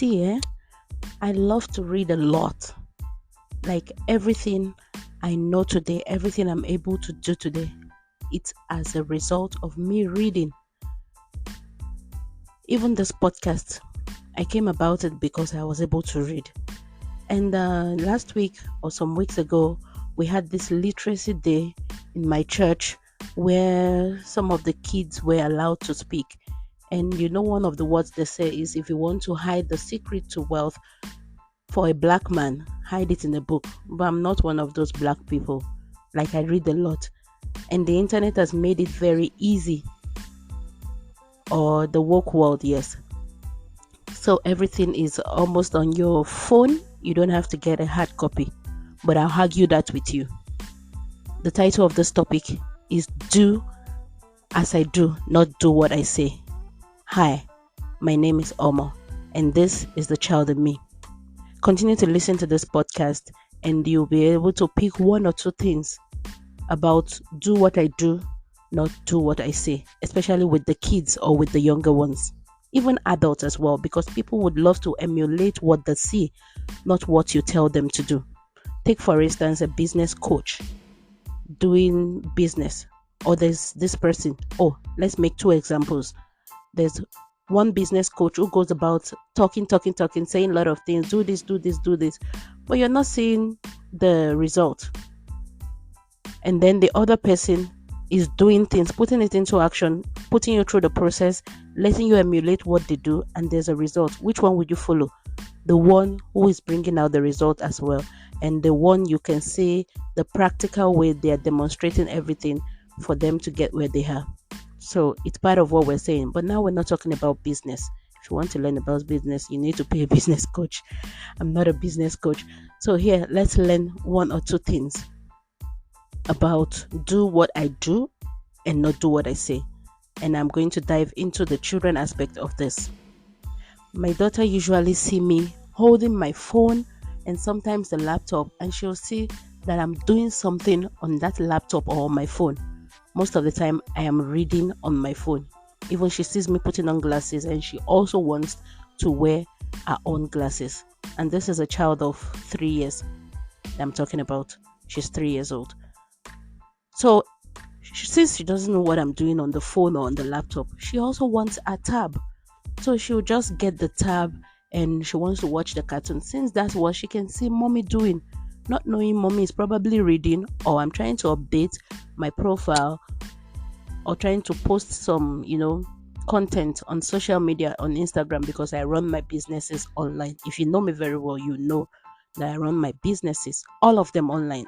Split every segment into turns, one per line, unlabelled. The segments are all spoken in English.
See, I love to read a lot. Like everything I know today, everything I'm able to do today, it's as a result of me reading. Even this podcast, I came about it because I was able to read. And last week or some weeks ago, we had this literacy day in my church where some of the kids were allowed to speak. And one of the words they say is, if you want to hide the secret to wealth for a black man, hide it in a book. But I'm not one of those black people. Like, I read a lot. And the internet has made it very easy. Or the woke world, yes. So everything is almost on your phone. You don't have to get a hard copy. But I'll argue that with you. The title of this topic is Do As I Do, Not Do What I Say. Hi, my name is Omo, and this is the child in me. Continue to listen to this podcast, and you'll be able to pick one or two things about do what I do, not do what I say, especially with the kids or with the younger ones. Even adults as well, because people would love to emulate what they see, not what you tell them to do. Take, for instance, a business coach doing business, or there's this person. Let's make two examples. There's one business coach who goes about talking, saying a lot of things, do this, but you're not seeing the result. And then the other person is doing things, putting it into action, putting you through the process, letting you emulate what they do, and there's a result. Which one would you follow? The one who is bringing out the result as well, and the one you can see the practical way they are demonstrating everything for them to get where they are. So it's part of what we're saying. But now we're not talking about business. If you want to learn about business, you need to pay a business coach. I'm not a business coach. So here, let's learn one or two things about do what I do and not do what I say. And I'm going to dive into the children aspect of this. My daughter usually see me holding my phone and sometimes the laptop, and she'll see that I'm doing something on that laptop or on my phone. Most of the time, I am reading on my phone. Even she sees me putting on glasses, and she also wants to wear her own glasses. And this is a child of 3 years that I'm talking about. She's 3 years old. So, since she doesn't know what I'm doing on the phone or on the laptop, she also wants a tab. So she'll just get the tab and she wants to watch the cartoon. Since that's what she can see mommy doing, not knowing mommy is probably reading, or I'm trying to update my profile, or trying to post some, content on social media, on Instagram, because I run my businesses online. If you know me very well, you know that I run my businesses, all of them online.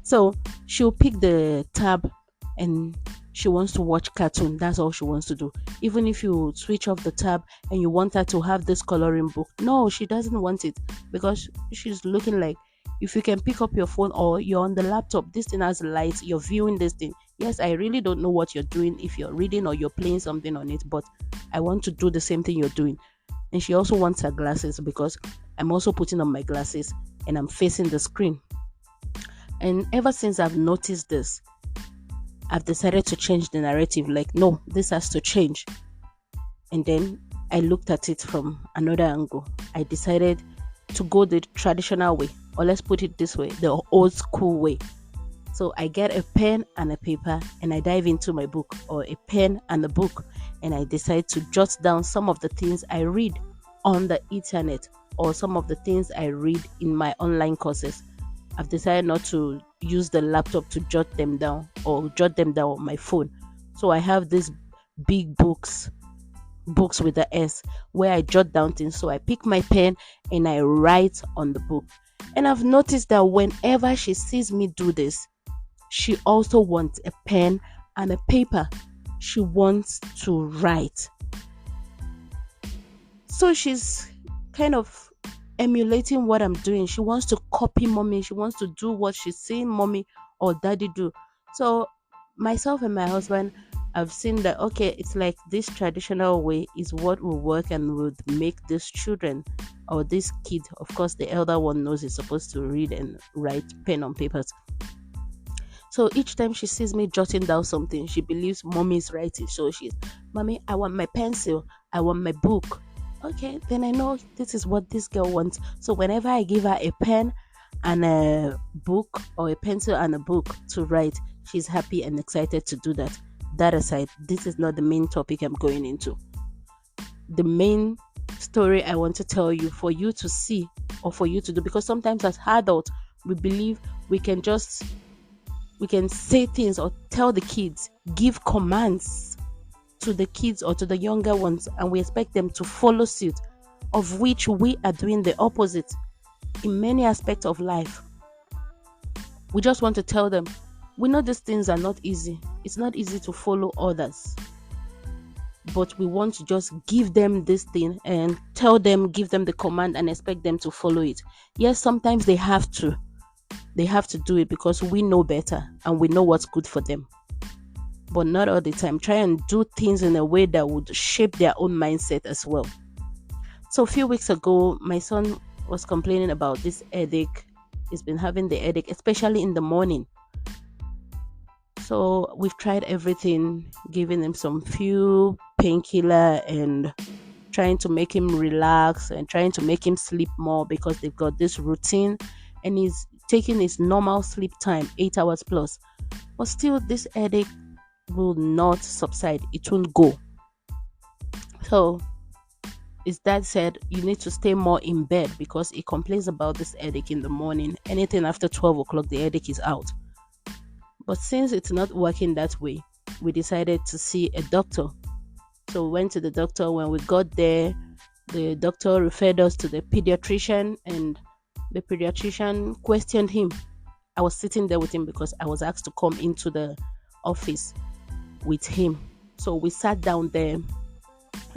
So she'll pick the tab and she wants to watch cartoon. That's all she wants to do. Even if you switch off the tab and you want her to have this coloring book, no, she doesn't want it, because she's looking like, if you can pick up your phone or you're on the laptop, this thing has lights, you're viewing this thing. Yes, I really don't know what you're doing, if you're reading or you're playing something on it, but I want to do the same thing you're doing. And she also wants her glasses, because I'm also putting on my glasses and I'm facing the screen. And ever since I've noticed this, I've decided to change the narrative. Like, no, this has to change. And then I looked at it from another angle. I decided to go the traditional way, or let's put it this way, the old school way. So I get a pen and a paper and I dive into my book, or a pen and a book, and I decide to jot down some of the things I read on the internet, or some of the things I read in my online courses. I've decided not to use the laptop to jot them down, or jot them down on my phone. So I have these big books with the S, where I jot down things. So I pick my pen and I write on the book. And I've noticed that whenever she sees me do this, she also wants a pen and a paper. She wants to write. So she's kind of emulating what I'm doing. She wants to copy mommy. She wants to do what she's seeing mommy or daddy do. So myself and my husband, I've seen that, okay, it's like this traditional way is what will work and would make these children, or this kid, of course the elder one knows he's supposed to read and write pen on papers. So each time she sees me jotting down something, she believes mommy is writing. So she's, mommy, I want my pencil, I want my book. Okay, then I know this is what this girl wants. So whenever I give her a pen and a book, or a pencil and a book to write, she's happy and excited to do that. That aside, this is not the main topic I'm going into. The main story I want to tell you, for you to see or for you to do, because sometimes as adults we believe we can say things or tell the kids, give commands to the kids or to the younger ones, and we expect them to follow suit, of which we are doing the opposite in many aspects of life. We just want to tell them, we know these things are not easy. It's not easy to follow others, but we want to just give them this thing and tell them, give them the command and expect them to follow it. Yes, sometimes they have to do it because we know better and we know what's good for them, but not all the time. Try and do things in a way that would shape their own mindset as well. So a few weeks ago, my son was complaining about this headache. He's been having the headache, especially in the morning. So we've tried everything, giving him some few painkiller and trying to make him relax and trying to make him sleep more, because they've got this routine and he's taking his normal sleep time, 8 hours plus. But still, this headache will not subside. It won't go. So his dad said, you need to stay more in bed, because he complains about this headache in the morning. Anything after 12 o'clock, the headache is out. But since it's not working that way, we decided to see a doctor. So we went to the doctor. When we got there, the doctor referred us to the pediatrician, and the pediatrician questioned him. I was sitting there with him because I was asked to come into the office with him. So we sat down there,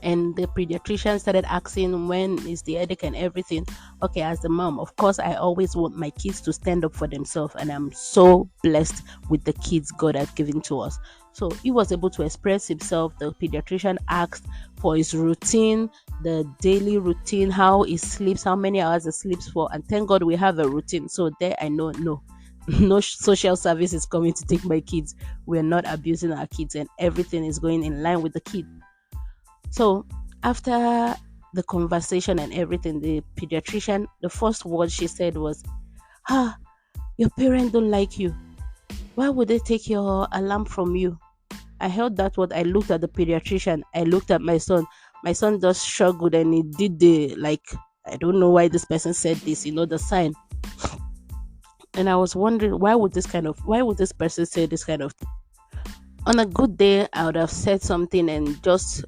and the pediatrician started asking when is the headache and everything. Okay, as the mom, of course, I always want my kids to stand up for themselves, and I'm so blessed with the kids God has given to us. So he was able to express himself. The pediatrician asked for his routine, the daily routine, how he sleeps, how many hours he sleeps for, and thank God we have a routine. So there I know, no social service is coming to take my kids. We're not abusing our kids, and everything is going in line with the kid. So after the conversation and everything, the pediatrician, the first word she said was, your parents don't like you. Why would they take your alarm from you? I heard that word. I looked at the pediatrician. I looked at my son. My son just struggled and he did I don't know why this person said this, the sign. And I was wondering, why would this person say this kind of thing? On a good day, I would have said something and just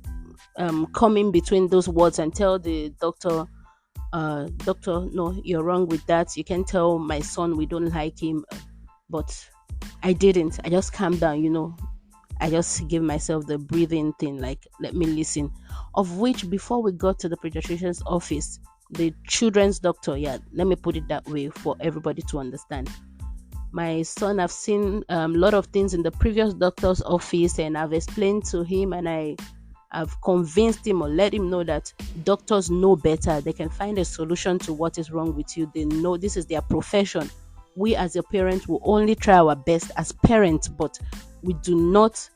come in between those words and tell the doctor, no, you're wrong with that. You can tell my son we don't like him. But I didn't. I just calmed down, I just gave myself the breathing thing, like, let me listen. Of which, before we got to the pediatrician's office, the children's doctor, let me put it that way for everybody to understand. My son, I've seen a lot of things in the previous doctor's office, and I've explained to him, and I've convinced him or let him know that doctors know better. They can find a solution to what is wrong with you. They know this is their profession. We as a parent will only try our best as parents, but we do not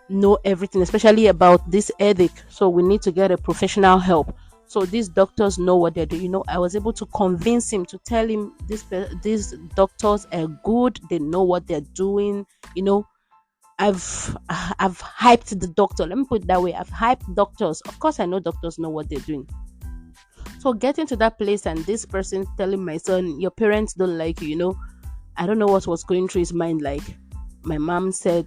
know everything, especially about this headache. So we need to get a professional help. So these doctors know what they're doing. I was able to convince him, to tell him these doctors are good. They know what they're doing. I've hyped the doctor. Let me put it that way. I've hyped doctors. Of course, I know doctors know what they're doing. So getting to that place and this person telling my son, your parents don't like you, I don't know what was going through his mind. Like, my mom said,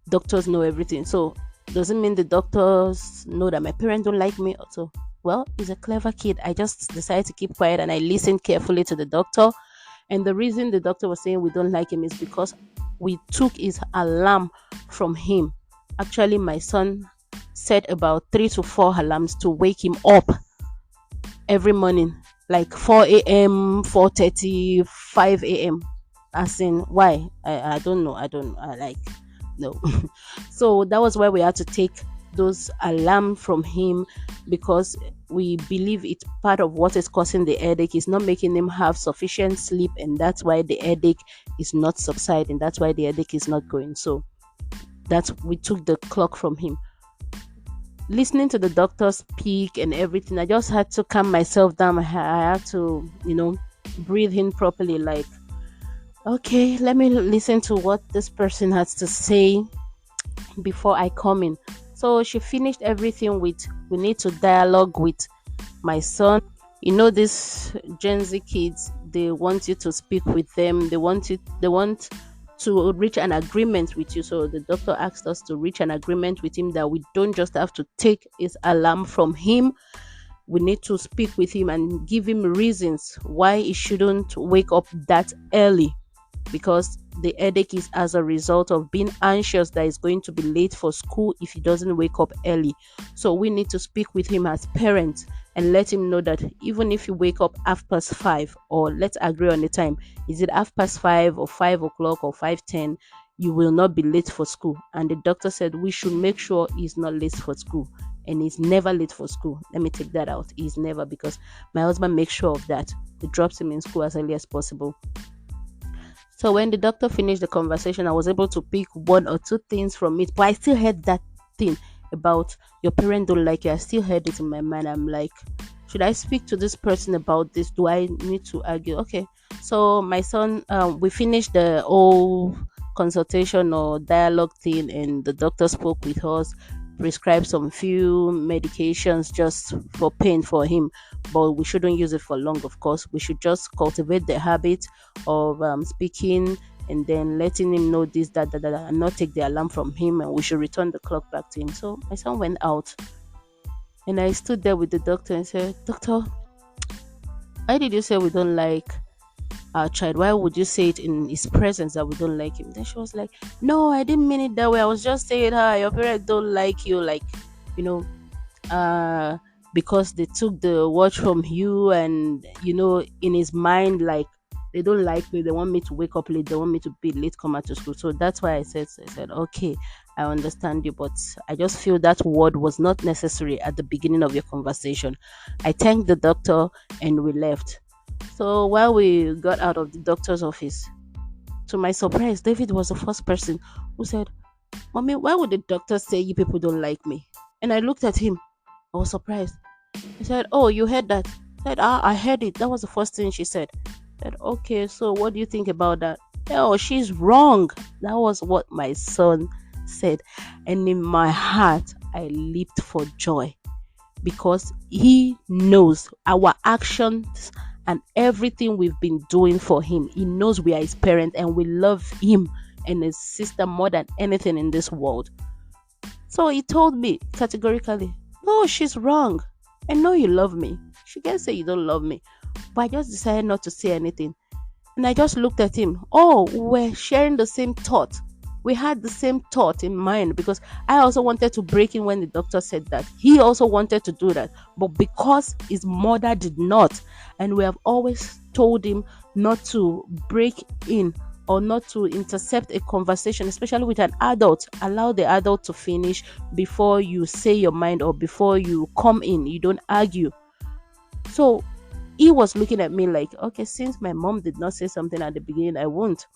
doctors know everything. So doesn't mean the doctors know that my parents don't like me. So, well, he's a clever kid. I just decided to keep quiet and I listened carefully to the doctor. And the reason the doctor was saying we don't like him is because we took his alarm from him. Actually, my son set about 3 to 4 alarms to wake him up every morning, like 4 a.m., 4:30, 5 a.m. As in, why? I don't know. No. So that was why we had to take those alarm from him, because we believe it's part of what is causing the headache. It's not making him have sufficient sleep, and that's why the headache is not subsiding. That's why the headache is not going. So we took the clock from him. listening to the doctor speak and everything, I just had to calm myself down. I had to, breathe in properly. Like, okay, let me listen to what this person has to say before I come in. So she finished everything with, we need to dialogue with my son. This Gen Z kids, they want you to speak with them. They want to reach an agreement with you. So the doctor asked us to reach an agreement with him that we don't just have to take his alarm from him. We need to speak with him and give him reasons why he shouldn't wake up that early, because the headache is as a result of being anxious that he's going to be late for school if he doesn't wake up early. So we need to speak with him as parents and let him know that even if you wake up 5:30, or let's agree on the time, is it 5:30 or 5 o'clock or 5:10, you will not be late for school. And the doctor said we should make sure he's not late for school. And he's never late for school. Let me take that out. He's never, because my husband makes sure of that. He drops him in school as early as possible. So when the doctor finished the conversation, I was able to pick one or two things from it. But I still heard that thing about your parent don't like you. I still heard it in my mind. I'm like, should I speak to this person about this? Do I need to argue? Okay. So my son, we finished the whole consultation or dialogue thing, and the doctor spoke with us, prescribed some few medications just for pain for him, but we shouldn't use it for long. Of course, we should just cultivate the habit of speaking and then letting him know this, that, and not take the alarm from him, and we should return the clock back to him. So my son went out, and I stood there with the doctor and said, Doctor, why did you say we don't like our child? Why would you say it in his presence that we don't like him? Then she was like, No, I didn't mean it that way. I was just saying, your parents don't like you, like, you know, because they took the watch from you, and in his mind, like, they don't like me, they want me to wake up late, they want me to be late, come out to school. So that's why I said, okay, I understand you, but I just feel that word was not necessary at the beginning of your conversation. I thanked the doctor and we left. So while we got out of the doctor's office, to my surprise, David was the first person who said, Mommy, why would the doctor say you people don't like me? And I looked at him. I was surprised. He said, Oh, you heard that? I said, I heard it. That was the first thing she said. I said, Okay, so what do you think about that? Oh, she's wrong. That was what my son said. And in my heart, I leaped for joy, because he knows our actions and everything we've been doing for him. He knows we are his parent and we love him and his sister more than anything in this world. So he told me categorically, No, she's wrong. I know you love me. She can say you don't love me. But I just decided not to say anything. And I just looked at him. Oh, we're sharing the same thought. We had the same thought in mind, because I also wanted to break in when the doctor said that. He also wanted to do that. But because his mother did not, and we have always told him not to break in or not to intercept a conversation, especially with an adult. Allow the adult to finish before you say your mind or before you come in. You don't argue. So he was looking at me like, okay, since my mom did not say something at the beginning, I won't.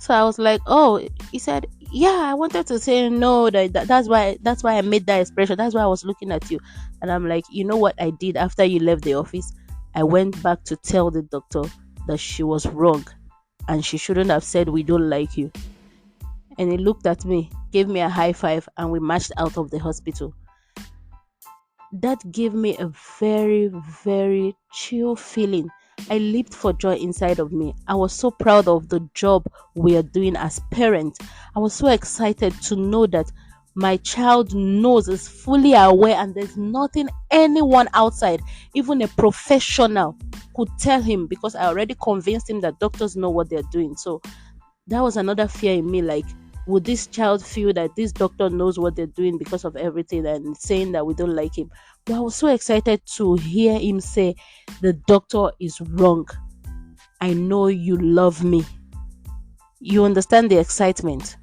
So I was like, oh, he said, yeah, I wanted to say no, that's why I made that expression. That's why I was looking at you. And I'm like, you know what I did after you left the office? I went back to tell the doctor that she was wrong and she shouldn't have said we don't like you. And he looked at me, gave me a high five, and we marched out of the hospital. That gave me a very, very chill feeling. I leaped for joy inside of me. I was so proud of the job we are doing as parents. I was so excited to know that my child knows, is fully aware, and there's nothing anyone outside, even a professional, could tell him, because I already convinced him that doctors know what they're doing. So that was another fear in me, like, would this child feel that this doctor knows what they're doing because of everything and saying that we don't like him? But I was so excited to hear him say, the doctor is wrong. I know you love me. You understand the excitement.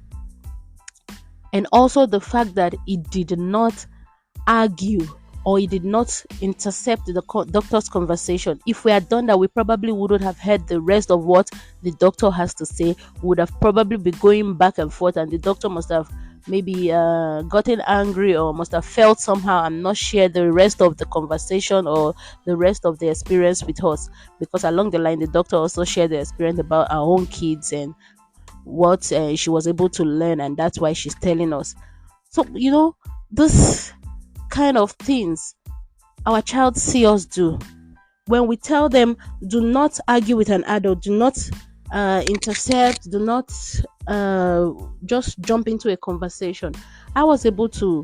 And also the fact that he did not argue or he did not intercept the doctor's conversation. If we had done that, we probably wouldn't have heard the rest of what the doctor has to say. We would have probably been going back and forth, and the doctor must have maybe gotten angry or must have felt somehow and not share the rest of the conversation or the rest of the experience with us, because along the line the doctor also shared the experience about our own kids and what she was able to learn, and that's why she's telling us. So this kind of things our child see us do. When we tell them, do not argue with an adult, do not intercept, do not just jump into a conversation, I was able to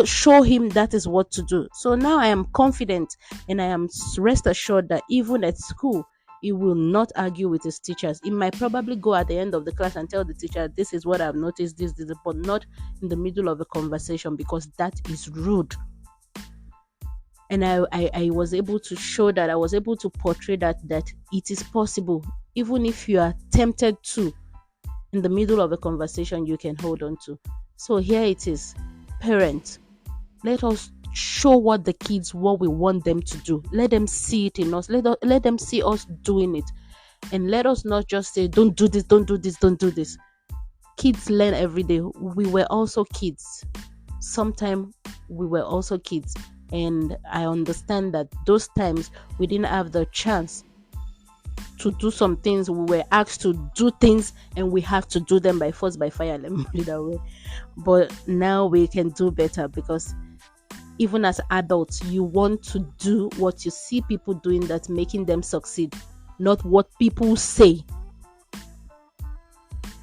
show him that is what to do. So now I am confident, and I am rest assured that even at school, he will not argue with his teachers. He might probably go at the end of the class and tell the teacher, this is what I've noticed, this, but not in the middle of a conversation, because that is rude. And I was able to show that, I was able to portray that it is possible, even if you are tempted to, in the middle of a conversation, you can hold on to. So here it is, parents, let us show what we want them to do. Let them see it in us. Let them see us doing it, and let us not just say, don't do this, don't do this, don't do this. Kids learn every day. We were also kids. Sometime we were also kids, and I understand that those times we didn't have the chance to do some things. We were asked to do things, and we have to do them by force, by fire. Let me put it that way. But now we can do better, because even as adults, you want to do what you see people doing that's making them succeed, not what people say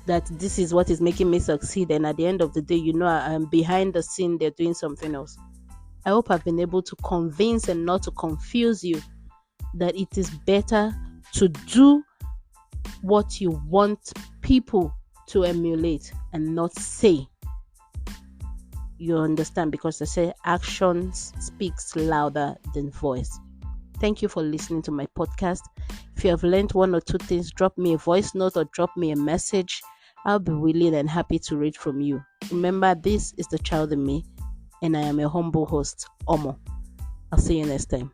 that this is what is making me succeed, and at the end of the day, I'm behind the scene, they're doing something else. I hope I've been able to convince and not to confuse you that it is better to do what you want people to emulate and not say. You understand? Because they say actions speaks louder than voice. Thank you for listening to my podcast. If you have learned one or two things, drop me a voice note or drop me a message. I'll be willing and happy to read from you. Remember, this is the child in me, and I am a humble host, Omo. I'll see you next time.